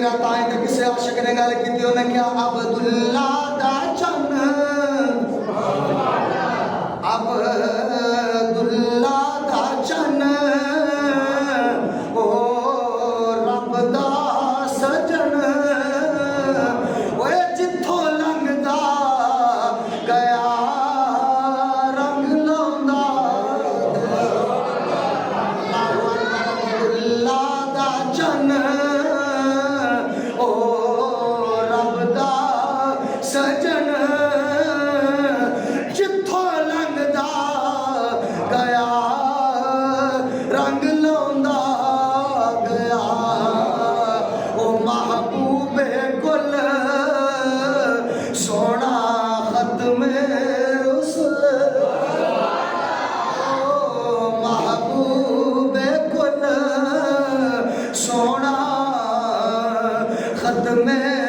ताए ते किसे आशिक ने गल की उन्हें क्या अब्दुल्ला दा चन्न अब्दुल्ला दा चन्न ओ रब दा सजन ओए जिथों लंघदा गया रंग लाउंदा अब्दुल्ला दा चन्न सजन जिथों लंघदा गया रंग लाउंदा गया ओ महबूबे गुल सोना खत्मे रुसल ओ महबूबे गुल सोना खत्मे